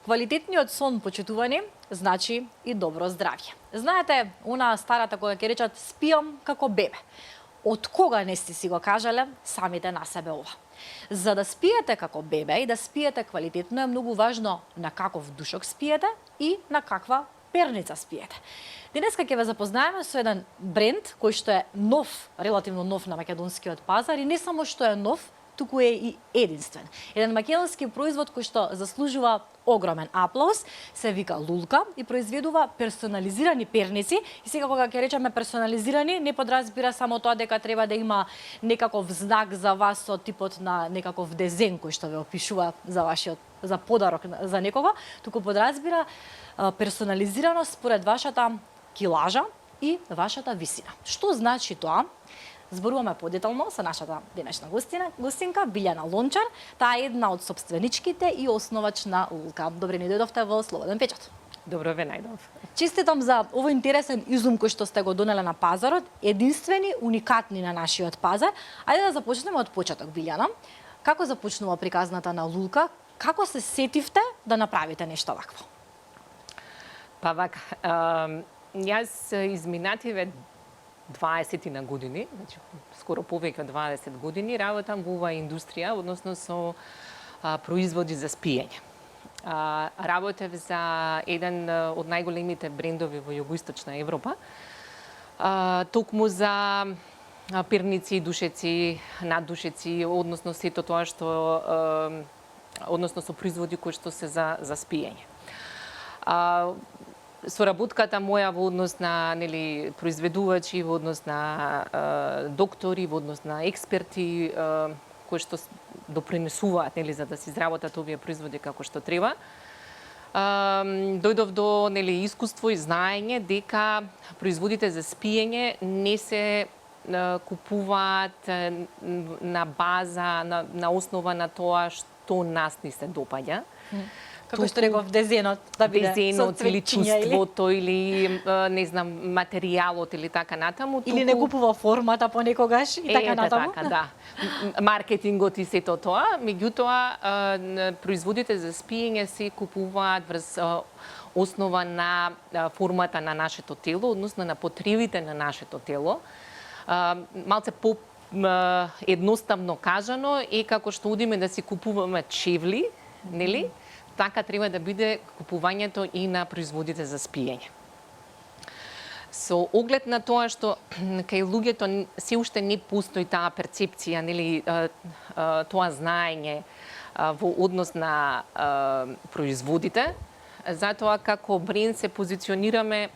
Квалитетниот сон, почитувани, значи и добро здравје. Знаете, она старата која ќе речат спиам како бебе. Од кога не сте си го кажале самите на себе ова? За да спиете како бебе и да спиете квалитетно е многу важно на каков душок спиете и на каква перница спиете. Денеска ќе ве запознаеме со еден бренд кој што е нов, релативно нов на македонскиот пазар и не само што е нов, туку е и единствен. Еден македонски производ кој што заслужува огромен аплауз, се вика Лулка и произведува персонализирани перници. И сега кога ќе речеме персонализирани, не подразбира само тоа дека треба да има некаков знак за вас со типот на некаков дезен кој што ве опишува за подарок за некого, туку подразбира персонализирано според вашата килажа и вашата висина. Што значи тоа? Зборуваме подетално со нашата денешна гостинка Билјана Лончар. Таа е една од собственичките и основач на Лулка. Добре ни дојдовте во Слободен печат. Добро ве најдов. Честитам за овој интересен изум кој што сте го донеле на пазарот, единствени, уникатни на нашиот пазар. Ајде да започнеме од почеток, Билјана. Како започнува приказната на Лулка? Како се сетивте да направите нешто вакво? Па вака, јас изминативе 20 на години, значи скоро повеќе од 20 години, работам во оваа индустрија, односно со производи за спиење. Работев за еден од најголемите брендови во југоисточна Европа, токму за перници, душеци, наддушеци, односно сето тоа што односно со производи кои што се за спиење. Соработката моја во однос на произведувачи, во однос на доктори, во однос на експерти кои што допринесуваат за да се изработат овие производи како што треба. Дојдов до искуство и знаење дека производите за спиење не се купуваат на база, на основа на тоа што нас ни се допаѓа. Како што реков, дезенот, да биде дезенот или чувството или не знам материјалот или така натаму. Или не купува формата понекогаш и така натаму. Така, да. Маркетингот и сето тоа, меѓутоа производите за спиење се купуваат врз основа на формата на нашето тело, односно на потребите на нашето тело. Малце по едноставно кажано е како што одиме да си купуваме чевли, нели? Така треба да биде купувањето и на производите за спиење. Со оглед на тоа што кај луѓето се уште не постои таа перцепција, нели, тоа знаење во однос на производите, затоа како бренд се позиционираме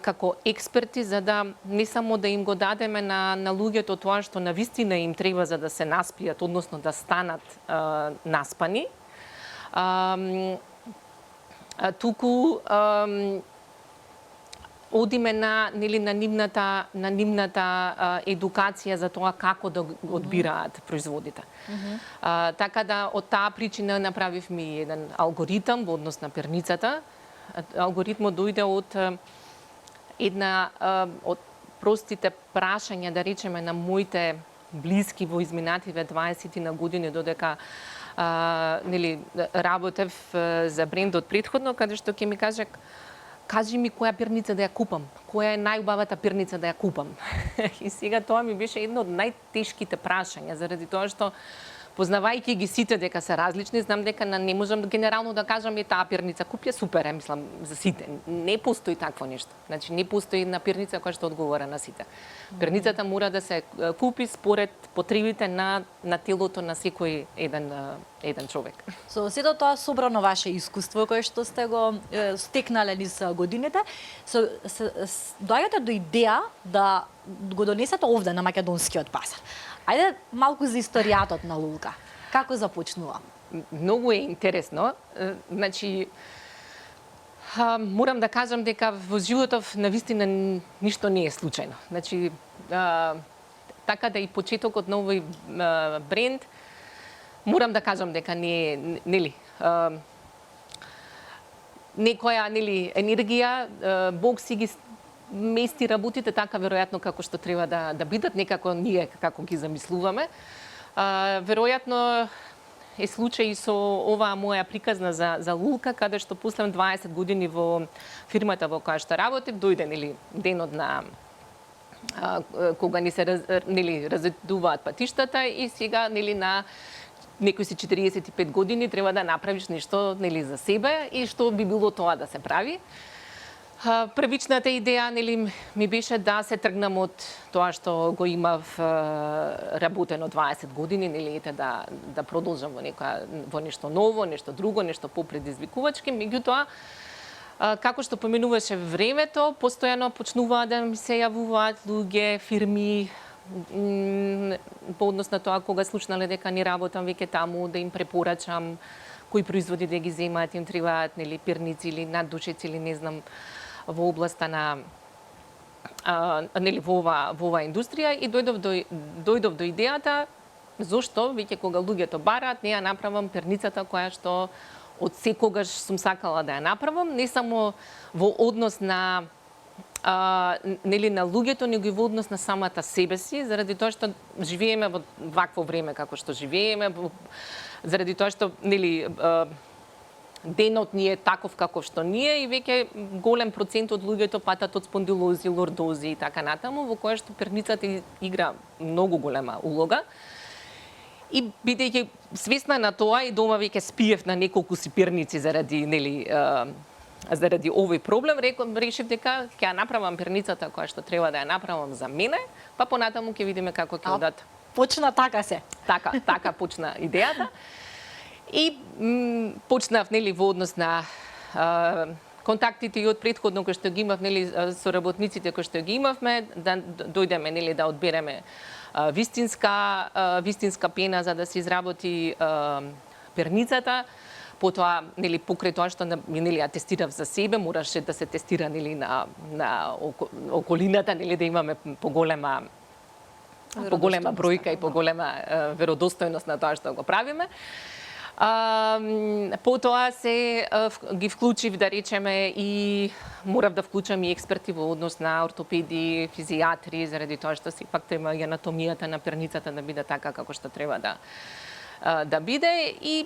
како експерти за да не само да им го дадеме на луѓето тоа што навистина им треба за да се наспијат, односно да станат наспани, туку одиме на нивната едукација за тоа како да одбираат производите. Така да од таа причина направивме еден алгоритам во однос на перницата. Алгоритмот дојде од една од простите прашања, да речеме, на моите блиски во изминативе 20 на години, додека работев за брендот претходно, каде што ќе ми кажи ми која перница да ја купам, која е најубавата перница да ја купам. И сега тоа ми беше едно од најтешките прашања, заради тоа што познавајќи ги сите дека се различни, знам дека не можам генерално да кажам таа перница купја супер, мислам за сите. Не постои такво нешто. Значи не постои една перница која што одговара на сите. Перницата мора да се купи според потребите на телото на секој еден човек. Со сето тоа собрано ваше искуство кое што сте го стекнале низ годините, доаѓате до идеја да го донесете овде на македонскиот пазар. Ајде малку за историјатот на Лулка. Како започнува? Многу е интересно. Значи, морам да кажам дека во животов навистина ништо не е случајно. Значи, така да и почетокот на овој бренд, морам да кажам дека не е, нели, некоја, нели, енергија, Бог си ги мести работите така веројатно како што треба да бидат, некако ние како ги замислуваме. Веројатно е случај со оваа моја приказна за лулка, каде што после 20 години во фирмата во која што работев, дојде нели денот на кога ни се разедуваат патиштата и сега нели на некој си 45 години треба да направиш нешто нели за себе и што би било тоа да се прави. Првичната идеја нели ми беше да се тргнам од тоа што го имав работено 20 години, нели ете да продолжам во нешто ново, нешто друго, нешто попредизвикувачки, меѓутоа како што поминуваше времето, постојано почнуваа да ми се јавуваат луѓе, фирми, по однос на тоа кога слушнале дека не работам веќе таму, да им препорачам кои производи да ги земаат, им требаат нели перници или наддушеци или не знам во областа на нели во оваа индустрија и дојдов до идејата зошто веќе кога луѓето бараат не ја направам перницата која што од секогаш сум сакала да ја направам, не само во однос на нели на луѓето, него и во однос на самата себе си, заради тоа што живееме во вакво време како што живееме, заради тоа што нели денот ни е таков каков што ни е и веќе голем процент од луѓето патат од спондилози, лордози и така натаму, во која што перницата игра многу голема улога. И бидејќи свесна на тоа и дома веќе спиев на неколку си перници заради заради овој проблем, решив дека ќе ја направам перницата која што треба да ја направам за мене, па понатаму ќе видиме како ќе одат. Почна така се. Така почна идејата. И почнав нели во однос на контактите и од претходно кои што ги имав нели со работниците кои што ги имавме, да дојдеме нели да одбереме вистинска пена за да се изработи перницата. Потоа нели покрај тоа што нели ја тестирав за себе, мораше да се тестира нели на околината, нели да имаме поголема бројка и поголема веродостојност на тоа што го правиме. Потоа се ги вклучив, да речеме, и морав да вклучам и експерти во однос на ортопеди, физијатри, заради тоа што сепак треба и анатомијата на перницата да биде така како што треба да биде. И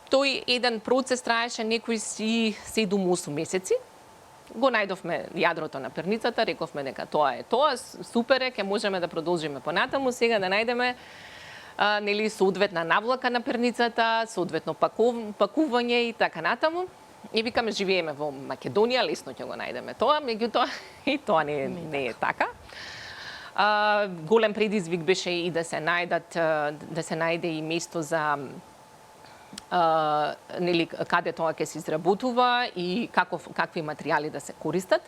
тој еден процес траеше некои си 7-8 месеци. Го најдовме јадрото на перницата, рековме дека тоа е тоа, супер е, ќе можеме да продолжиме понатаму, сега да најдеме нели соодветна навлака на перницата, соодветно пакување и така натаму. И викаме живееме во Македонија, лесно ќе го најдеме тоа, меѓутоа и тоа не е така. Голем предизвик беше и да се најде и место за нели каде тоа ќе се изработува и какви материјали да се користат.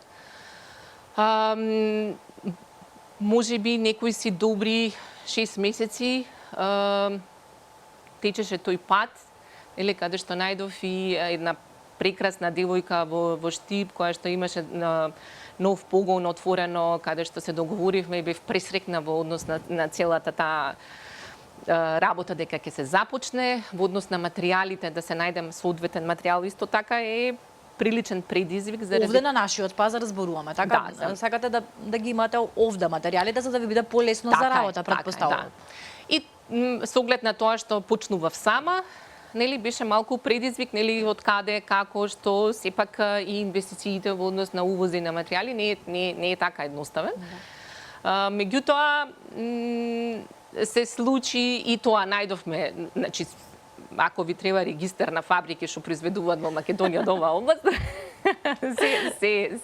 Можеби некои си добри 6 месеци течеше тој пат, или каде што најдов и една прекрасна девојка во Штип, која што имаше нов погон отворено, каде што се договоривме и бев пресрекна во однос на целата таа работа дека ќе се започне, во однос на материјалите, да се најдем соодветен материјал, исто така е приличен предизвик. Овде на нашиот пазар зборуваме, така? Да, сакате да ги имате овде материјалите за да ви биде полесно за работа, претпоставувам. И со оглед на тоа што почнував сама, нели беше малку предизвик, нели од каде, како, што сепак и инвестициите во однос на увози на материјали не е така едноставен. Меѓутоа се случи и тоа најдовме, значи ако ви треба регистар на фабрики што произведуваат во Македонија до оваа област,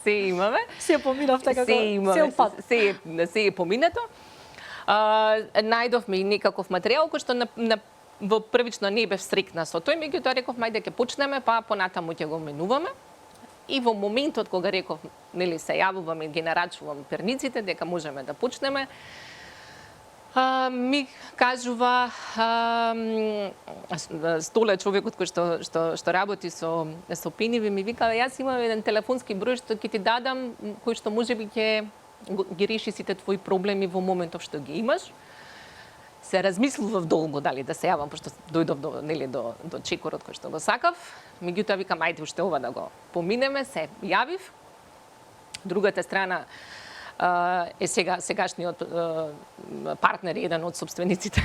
се имаме. Се поминавте како се е поминато. Најдовме и некаков материјал кој што во првично не бев срекна со тој, меѓутоа реков мајде ќе почнеме, па понатаму ќе го менуваме. И во моментот кога реков, нели се јавувам и ги нарачувам перниците дека можеме да почнеме, ми кажува Столе, човекот кој што работи со пениви, ми вика, јас имам еден телефонски број што ќе ти дадам, кој што можеби ќе ги реши сите твои проблеми во моментов што ги имаш. Се размислував долго дали да се јавам, пошто дојдов до чекорот кој што го сакав. Меѓутоа викам, ајде уште ова да го поминеме, се јавив. Другата страна Сегашниот партнер, еден од собствениците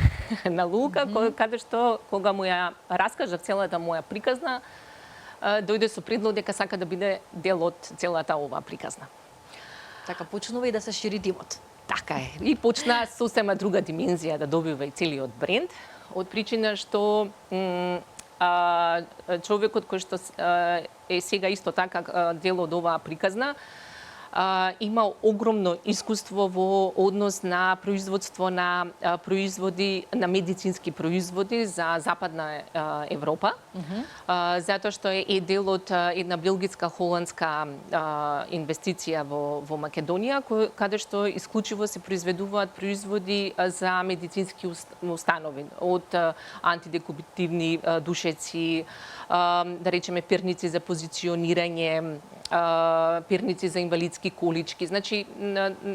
на Лука, каде што кога му ја раскажав целата моја приказна, дојде со предлог дека сака да биде дел од целата оваа приказна. Така почнува и да се шири тимот. Така е. И почна сосема друга димензија да добива и целиот бренд, од причина што човекот кој што е сега исто така дел од оваа приказна, има огромно искуство во однос на производство на производи, на медицински производи за Западна Европа, затоа што е дел од една белгиска холандска инвестиција во Македонија, каде што исклучиво се произведуваат производи за медицински установи, од антидекубитивни душеци, да речеме перници за позиционирање, перници за инвалидски колички. Значи,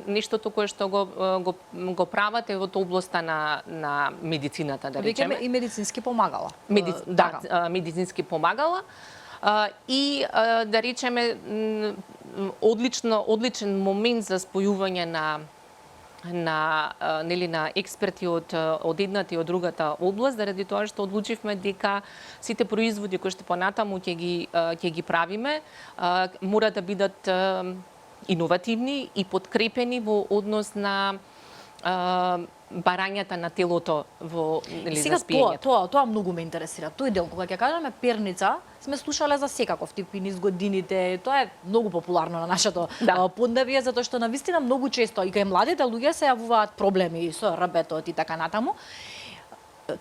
нештото кое што го прават е од областа на медицината, да речеме. И медицински помагала. Медицински помагала. И, да речеме, одличен момент за спојување на експерти од едната и од другата област, заради тоа што одлучивме дека сите производи кои што понатаму ќе ги правиме, мора да бидат иновативни и подкрепени во однос на барањата на телото во за спиењето. Тоа многу ме интересира. Тој дел, кога ќе кажеме перница, сме слушале за секаков тип и низ годините. Тоа е многу популарно на нашето поднебие, затоа што навистина многу често и кај младите луѓе се јавуваат проблеми со рбетот и така натаму.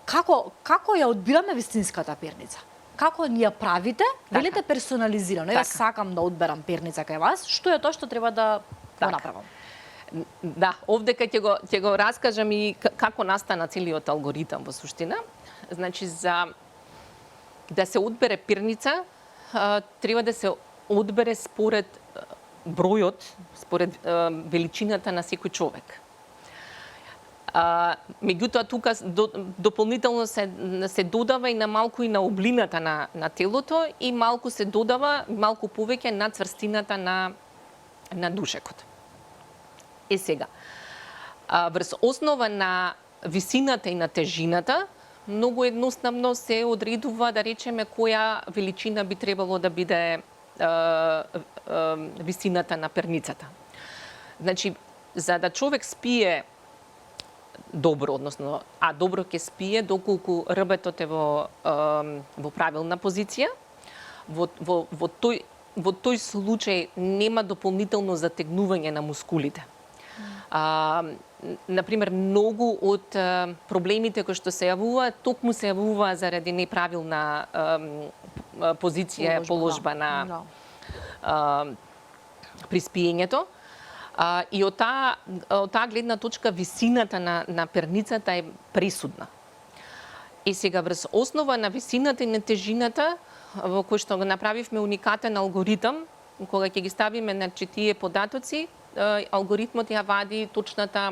Како ја одбираме вистинската перница? Како ни ја правите? Велите персонализирано. Ја сакам да одберам перница кај вас. Што е тоа што треба да го направам? Да, овдека ќе го раскажам и како настана целиот алгоритам во суштина. Значи, за да се одбере перница, треба да се одбере според бројот, според величината на секој човек. Меѓутоа, тука дополнително се додава и на малку и на облината на телото и малку се додава, малку повеќе на цврстината на душекот. Сега, врз основа на висината и на тежината, многу едноставно се одредува, да речеме, која величина би требало да биде висината на перницата. Значи, за да човек спие добро, односно, добро ќе спие доколку рбетот е во правилна позиција, во тој случај нема дополнително затегнување на мускулите. Например, многу од проблемите кои што се јавуваат, токму се јавуваат заради неправилна позиција, положба при спиењето. И од таа гледна точка висината на перницата е пресудна. И сега врз основа на висината и на тежината, во кој што го направивме уникатен алгоритам, кога ќе ги ставиме на тие податоци, алгоритмот ја вади точната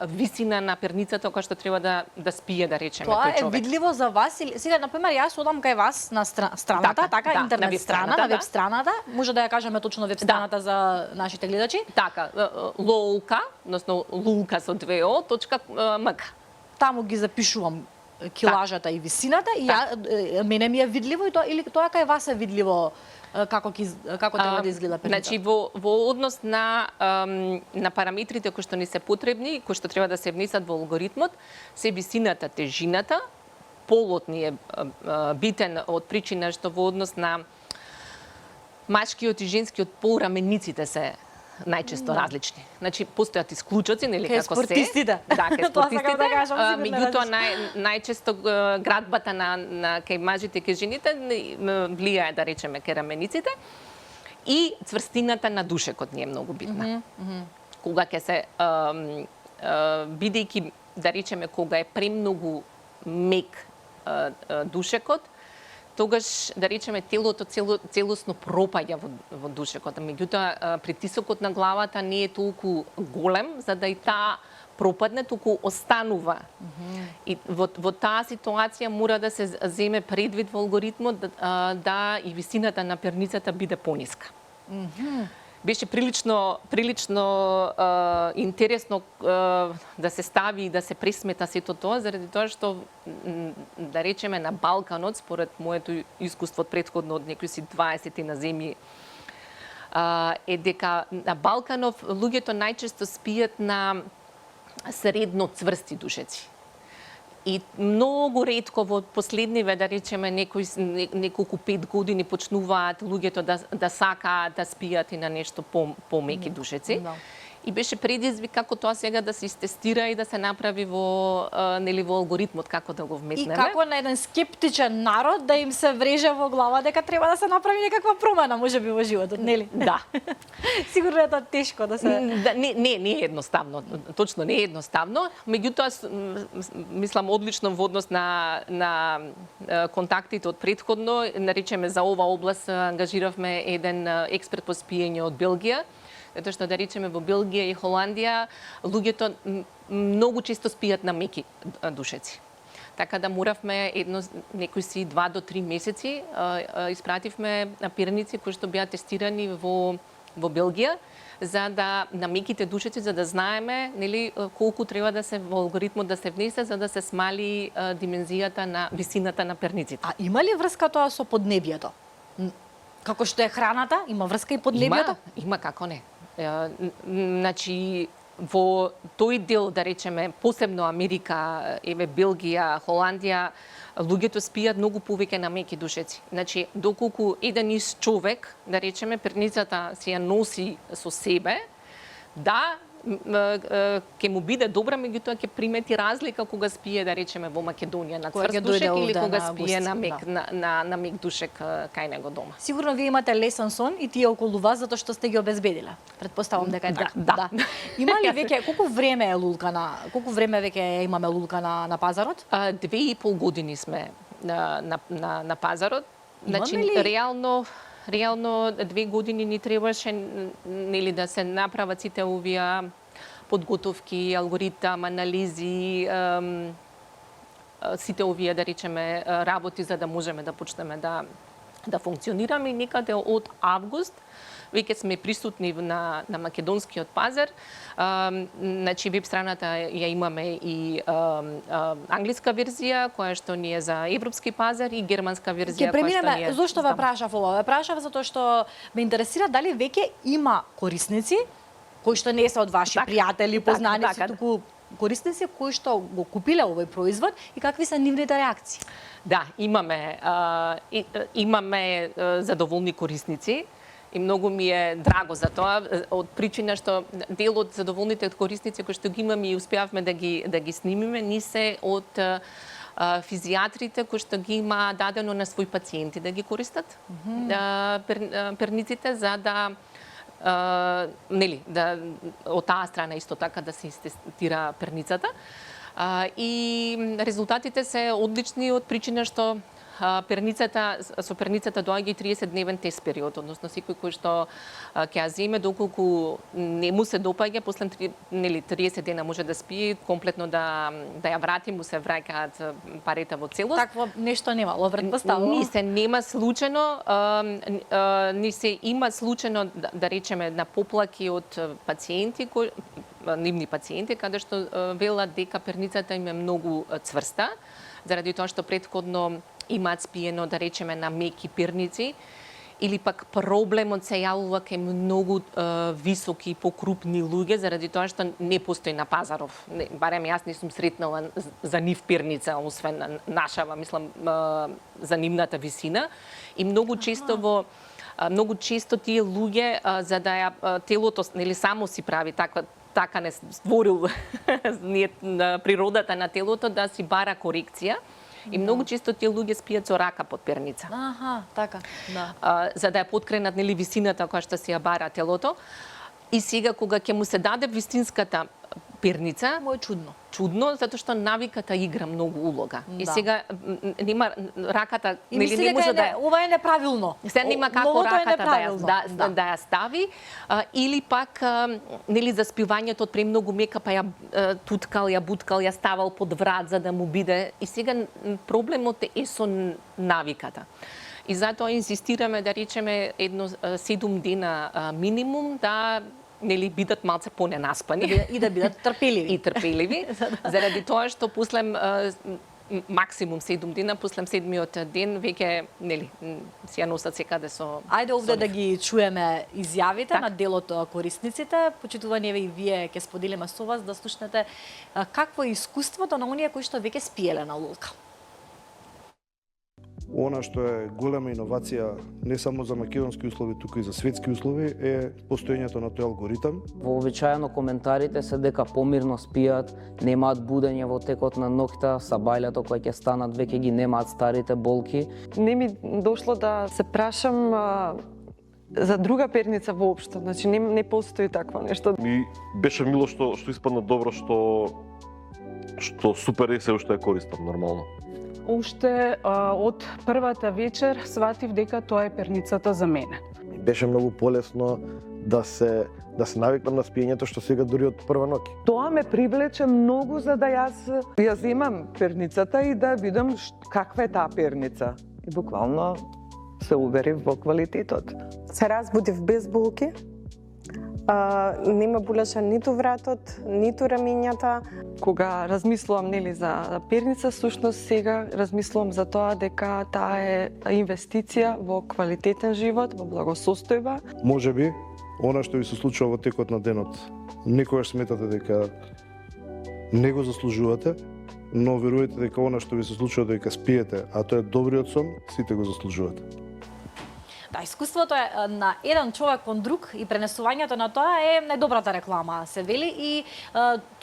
висина на перницата која што треба да спие, да речеме, тој човек. Тоа е видливо за вас или сега на пример јас одам кај вас на страната, интернет страна, на веб страната, може да ја кажеме точно веб страната за нашите гледачи? Така, lolka, односно lulka со 2o.mk. Таму ги запишувам килажата и висината и мене ми е видливо и тоа или тоа кај вас е видливо како треба да изгледа перница? Значи, во однос на параметрите кои што ни се потребни, кои што треба да се внесат во алгоритмот, се висината, тежината, полот ни е битен од причина што во однос на машкиот и женскиот пол рамениците се најчесто различни. Значи, постојат исклучоци, нели, како се. Спортистите. Да, кај спортистите. Меѓутоа, најчесто градбата кај мажите и кај жените влијае, да речеме, кај рамениците. И цврстината на душекот ни е многу битна. Кога ќе се, бидејќи, да речеме, кога е премногу мек душекот, тогаш, да речеме, телото целосно пропаѓа во душекот. Меѓутоа, притисокот на главата не е толку голем, за да и таа пропадне, туку останува. И во таа ситуација мора да се земе предвид во алгоритмот да и висината на перницата биде пониска. беше прилично интересно да се стави и да се пресмета сето тоа, заради тоа што, да речеме, на Балканот, според моето искуство од претходно од некои си 20 на земји, е дека на Балканов луѓето најчесто спијат на средно цврсти душеци. И многу ретко во последниве, да речеме, неколку 5 години почнуваат луѓето да сакаат да спијат и на нешто помеки душеци. И беше предизвик како тоа сега да се истестира и да се направи во алгоритмот како да го вметнеме. И како на еден скептичен народ да им се вреже во глава дека треба да се направи некаква промена, можеби во животот, нели? Да. Сигурно е тоа тешко да се Не е едноставно, точно не е едноставно, меѓутоа мислам одлично во однос на контактите од претходно, наречеме за ова област ангажиравме еден експерт по спиење од Белгија, затоа што, да речеме, во Белгија и Холандија луѓето многу често спијат на меки душеци. Така да моравме некои си 2 до 3 месеци испративме перници кои што беа тестирани во Белгија за да на меките душеци, за да знаеме, нели, колку треба да се во алгоритмот да се внесе за да се смали димензијата на висината на перниците. А има ли врска тоа со поднебјето? Како што е храната, има врска и поднебјето? Има, како не. Значи, во тој дел, да речеме, посебно Америка, Белгија, Холандија, луѓето спијат многу повеќе на меки душеци. Значи, доколку еден ист човек, да речеме, перницата си ја носи со себе, да, ќе му биде добра, меѓутоа ќе примети разлика кога спие, да речеме, во Македонија на цврст душек или кога спие на мек душек кај него дома. Сигурно вие имате лесен сон и тие околу вас затоа што сте ги обезбедиле. Предпоставам дека е така. Да. Има ли веќе колку време веќе имаме лулка на пазарот? 2,5 години сме на пазарот. Значи реално 2 години ни требаше нели да се направат сите овие подготовки, алгоритам, анализи, сите овие, да речеме, работи за да можеме да почнеме да функционираме и некаде од август веќе сме присутни на македонскиот пазар. Значи веб страната ја имаме и англиска верзија која што ни е за европски пазар и германска верзија која што ни е. Зошто ве прашав ова? Ве прашав затоа што ме интересира дали веќе има корисници кои што не се од ваши пријатели, познаници, туку корисници кои што го купиле овој производ и какви се нивните реакции? Да, имаме задоволни корисници. И многу ми е драго за тоа, од причина што дел од задоволните корисници кои што ги имаме и успеавме да ги снимиме, ни се од физијатрите кои што ги има дадено на своји пациенти да ги користат перниците за да од таа страна исто така да се тестира перницата. И резултатите се одлични од причина што со перницата доаѓа и 30-дневен тест период, односно секој кој што ќе ја земе доколку не му се допаѓа, после 30 дена може да спие, комплетно да ја врати, му се враќаат парите во целост. Такво нешто немало, претпоставувам. Ни се нема случајно, ни се има случајно, да речеме, на поплаки од пациенти нивни пациенти, каде што велат дека перницата им е многу цврста, заради тоа што претходно имаат спиено, да речеме, на меки перници, или пак проблемот се јавува кај многу високи и покрупни луѓе, заради тоа што не постои на пазаров. Барем јас не сум сретнала за нив перница, освен нашава, мислам, за нивната висина. И многу често тие луѓе, за да ја телото нели само си прави така не створил природата на телото да си бара корекција. И многу често тие луѓе спијат со рака под перница. Така, да. За да ја поткренат висината која што си ја бара телото. И сега кога ќе му се даде вистинската перница, му е чудно. Чудно, затоа што навиката игра многу улога. И сега нема раката, нели не може да ова е неправилно. Се нема како раката да ја стави, или пак нели за спивањето од премногу мека па ја туткал, ја буткал, ја ставал под врат за да му биде. И сега проблемот е со навиката. И затоа инсистираме да речеме едно 7 дена минимум да нели бидат малце поненаспани И да бидат трпеливи. и трпеливи, заради тоа што после максимум 7 дена, после 7-миот ден веќе нели си ја носат секаде со. Ајде овде со да нив. ги чуеме изјавите Так. на дел од корисниците. Почитувани еве и вие ќе споделиме со вас да слушнете какво е искуството на оние кои што веќе спиеле на лулка. Она што е голема иновација не само за македонски услови, туку и за светски услови е постоењето на тој алгоритам. Вообичаено коментарите се дека помирно спијат, немаат будење во текот на ноќта, сабајлето кога ќе станат веќе ги немаат старите болки. Не ми дошло да се прашам за друга перница воопшто, значи не постои такво нешто. Ми беше мило што испадна добро, што супер е се уште ја користам нормално. Уште од првата вечер сватив дека тоа е перницата за мене. Беше многу полесно да се навикнам на спиењето, што сега дури од прва ноќ. Тоа ме привлече многу за да ја земам перницата и да видам каква е таа перница. И буквално се уверив во квалитетот. Се разбудив без болки. Не ме болеше ниту вратот, ниту рамињата. Кога размислувам нели за перница, сушност сега размислувам за тоа дека таа е инвестиција во квалитетен живот, во благосостојба. Можеби, она што ви се случува во текот на денот, некогаш сметате дека не го заслужувате, но верувате дека она што ви се случува дека спиете, а тоа е добриот сон, сите го заслужувате. Да, искуството е на еден човек кон друг и пренесувањето на тоа е најдобрата реклама, се вели, и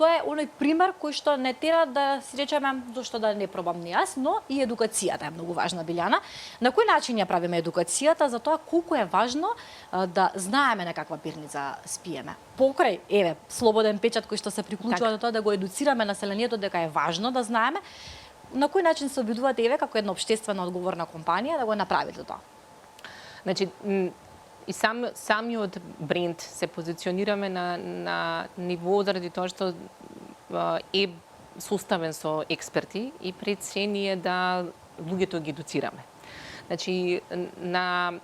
тоа е оној пример кој што не тера да си речеме зошто да не пробам ни јас, но и едукацијата е многу важна, Билјана. На кој начин ја правиме едукацијата за тоа колку е важно да знаеме на каква пирница спиеме? Покрај, еве, слободен печат кој што се приклучува до тоа да го едуцираме населението дека е важно да знаеме, на кој начин се обидувате еве како една општествено одговорна компанија да го направите тоа? Значи, и самиот бренд се позиционираме на ниво заради тоа што е составен со експерти и пред се ние да луѓето ги едуцираме. Значи, на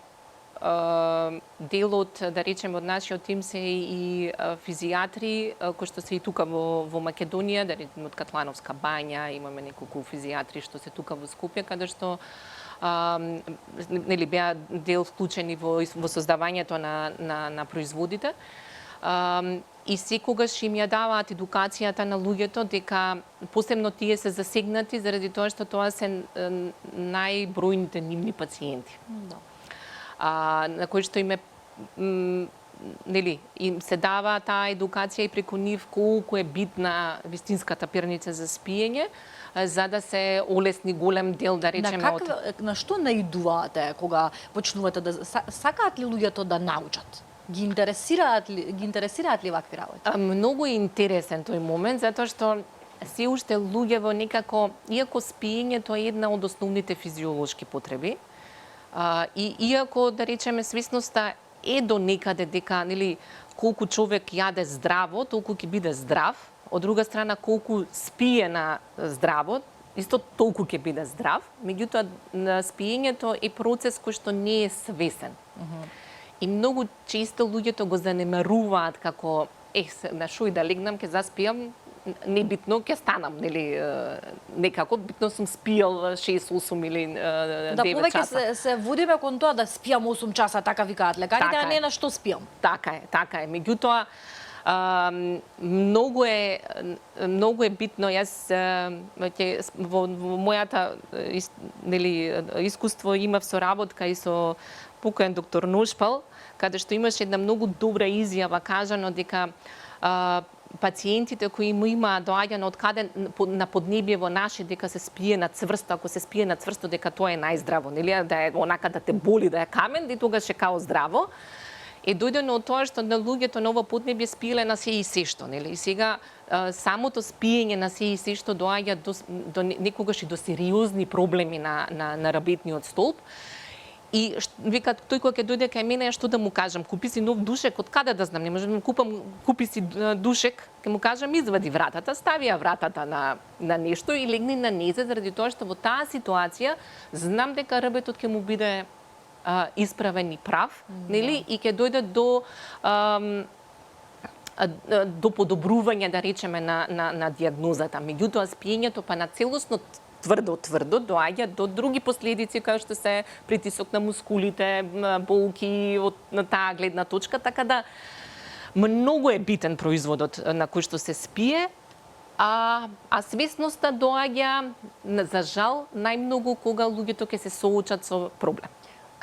делот, да речеме, од нашиот тим се и физијатри кои што се и тука во Македонија, да речеме од Катлановска бања, имаме неколку физијатри што се тука во Скопје, каде што нели беа дел вклучени во создавањето на производите. И секогаш им ја даваат едукацијата на луѓето дека посебно тие се засегнати заради тоа што тоа се најбројните нивни пациенти. На кои што им нели им се дава таа едукација и преку нив колку е битна вистинската перница за спиење, за да се олесни голем дел, да речеме, На што наидувате кога почнувате да сакаат ли луѓето да научат? Ги интересираат ли вакви работи? Многу е интересен тој момент затоа што се уште луѓево некако, иако спиењето е една од основните физиолошки потреби, и иако, да речеме, свесноста е до некаде дека нели колку човек јаде здраво, толку ќе биде здрав. Од друга страна, колку спие на здраво, исто толку ќе биде здрав. Меѓутоа, спиењето е процес кој што не е свесен. И многу често луѓето го занемаруваат како на шо и да легнам, ќе заспиам, небитно ќе станам, нели, некако битно сум спиел 6-8 или 9 да, повеќе часа. се водиме кон тоа да спиам 8 часа, така викаат лекарите, а не на што спиам. Така е. Меѓутоа, многу е битно. Јас во мојата нели искуство имав соработка и со покоен доктор Ношпал, каде што имаше една многу добра изјава кажано дека пациентите кои имаат доаѓано од каде на поднебје во наше дека се спие на цврсто, ако се спие на цврсто дека тоа е најздраво, нели, да е онака да те боли, да е камен, и тогаш е као здраво. Е дојдено од тоа што на луѓето на ова поднебје спиеле на се и се што, нели? И сега самото спиење на се и се што доаѓа до некогаш и до сериозни проблеми на работниот столб. И вика тој кога ќе дојде кај мене, што да му кажам, купи си нов душек, од каде да знам, не можам да му купам, купи си душек, ќе му кажам извади вратата, стави ја вратата на нешто и легни на незе, заради тоа што во таа ситуација знам дека рбетот ќе му биде исправен и прав, нели, и ќе дојде до подобрување, да речеме, на дијагнозата. Меѓутоа, спиењето па на целосно тврдо доаѓа до други последици, како што се притисок на мускулите, болки на таа гледна точка, така да многу е битен производот на кој што се спие, а свесноста доаѓа, за жал, најмногу кога луѓето ќе се соочат со проблем.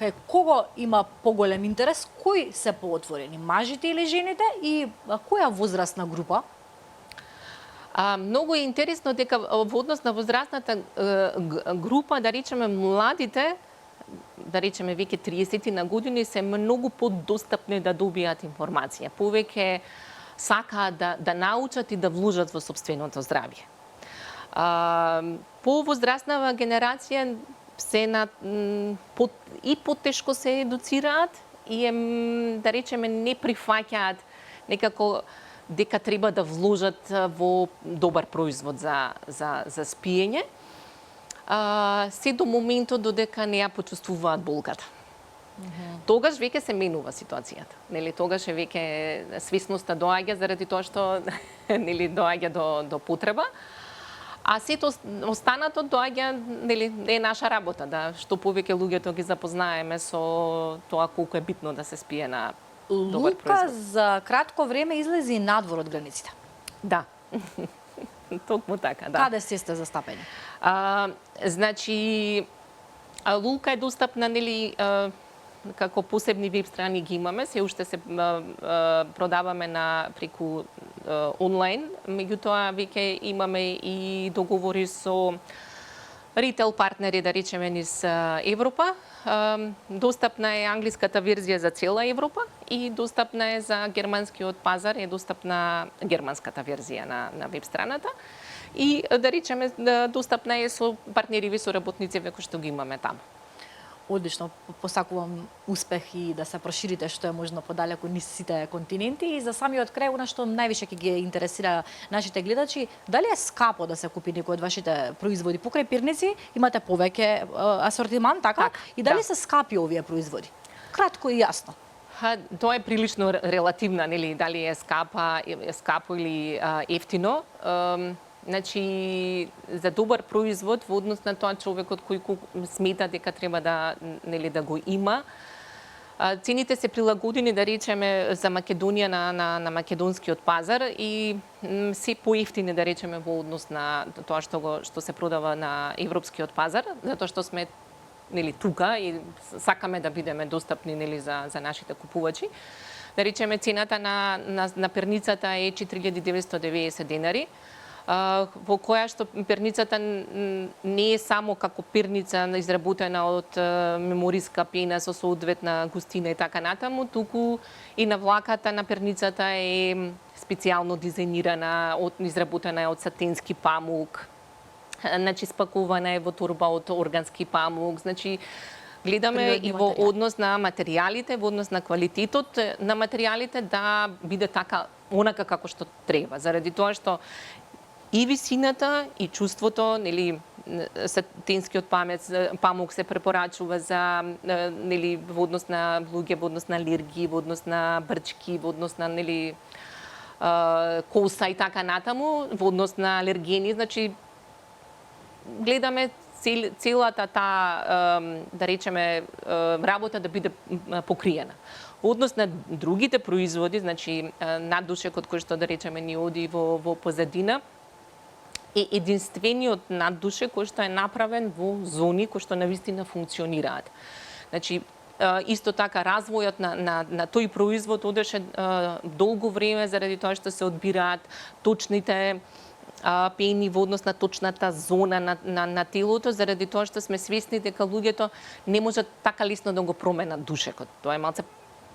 Кај кого има поголем интерес, кои се поотворени, мажите или жените и која возрастна група? Многу е интересно дека во однос на возрастната група, да речеме младите, да речеме веќе 30 на години, се многу подостапни да добијат информација. Повеќе сакаат да научат и да вложат во собственото здравје. По возрастнава генерација и потешко се едуцираат и да речеме не прифаќаат некако дека треба да вложат во добар производ за спиење, се до моментот додека не ја почувствуваат болката. Тогаш веќе се менува ситуацијата. Нели, тогаш веќе свесноста доаѓа заради тоа што нели доаѓа до потреба. А сето останато доаѓа, нели, е наша работа, да што повеќе луѓето ги запознаеме со тоа колку е битно да се спие на добар Лука производ. за кратко време излезе и надвор од границите. Да. Токму така, да. Каде сте застапени? Значи, Лулка е достапна, нели, како посебни веб страни ги имаме, се уште се продаваме преку онлайн, меѓутоа веќе имаме и договори со ритейл партнери, да речеме, низ Европа. Достапна е англиската верзија за цела Европа и достапна е за германскиот пазар, е достапна германската верзија на веб страната. И да речеме, достапна е со партнериви, со работници кои што ги имаме таму. Одлично, посакувам успех и да се проширите што е можно подалеку низ сите континенти и за самиот крај она што највише ќе ги интересира нашите гледачи, дали е скапо да се купи некој од вашите производи? Покрај пирници имате повеќе асортиман, така? И дали се скапи овие производи? Кратко и јасно. Тоа е прилично релативна, нели, дали е скапо или ефтино. Значи, за добар производ во однос на тоа човекот кој смета дека треба да го има, цените се прилагодени, да речеме, за Македонија на македонскиот пазар и се поевтини, да речеме, во однос на тоа што се продава на европскиот пазар, затоа што сме тука и сакаме да бидеме достапни за нашите купувачи. Да речеме, цената на перницата е 4990 денари, во која што перницата не е само како перница изработена од мемориска пена со соодветна густина и така натаму, туку и навлаката на перницата е специјално дизајнирана, изработена од сатенски памук, значи спакувана е во торба од органски памук, значи гледаме и во однос на материјалите, во однос на квалитетот на материјалите да биде така онака како што треба, заради тоа што и висината, и чувството, нели, сатенскиот памук се препорачува за, нели, во однос на луѓе, во однос на алергии, во однос на брчки, во однос на, нели, коса и така натаму, во однос на алергени, значи гледаме целата таа, да речеме, работа да биде покриена. Во однос на другите производи, значи наддушекот кој што, да речеме, ни оди во позадина, е единствениот наддушек кој што е направен во зони кои што навистина функционираат. Значи, исто така развојот на тој производ одеше долго време заради тоа што се одбираат точните пени во однос на точната зона на телото, заради тоа што сме свесни дека луѓето не можат така лесно да го променат душекот. Тоа е малце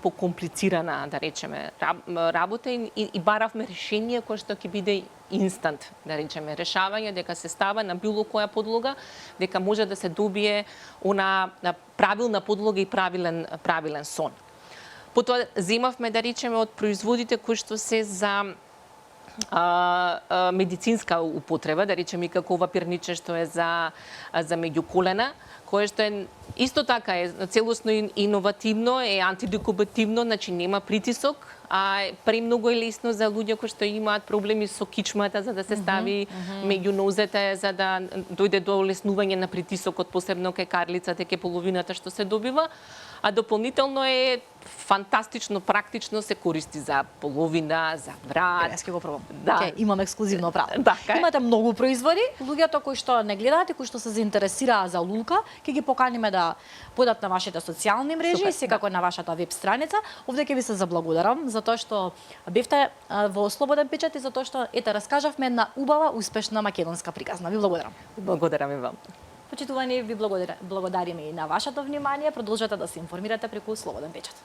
покомплицирана, да речеме, работа и баравме решение кое што ќе биде инстант, да речеме, решавање, дека се става на било која подлога, дека може да се добие на правилна подлога и правилен сон. Потоа земавме, да речеме, од производите кои што се за медицинска употреба, да речеме и како ова пирниче што е за меѓуколена, кое што е исто така е целосно иновативно, е антидекубативно, значи нема притисок, а премногу е лесно за луѓе кои што имаат проблеми со кичмата, за да се стави меѓу нозете, за да дојде до леснување на притисокот, посебно кај карлицата, кај половината што се добива, а дополнително е фантастично практично, се користи за половина, за врат. Јас ќе го пробам. Да. Ќе имам ексклузивно право. Така е. Имате многу производи, луѓето кои што не гледаат и кои што се заинтересираа за лулка, ќе ги поканиме да подат на вашите социјални мрежи Супер, и секако на вашата веб страница. Овде ќе ви се заблагодарам за тоа што бевте во Слободен печат и за тоа што раскажавме една убава, успешна македонска приказна. Ви благодарам. Благодарам и вам. Почитувани, ви благодариме и на вашето внимание. Продолжете да се информирате преку Слободен печат.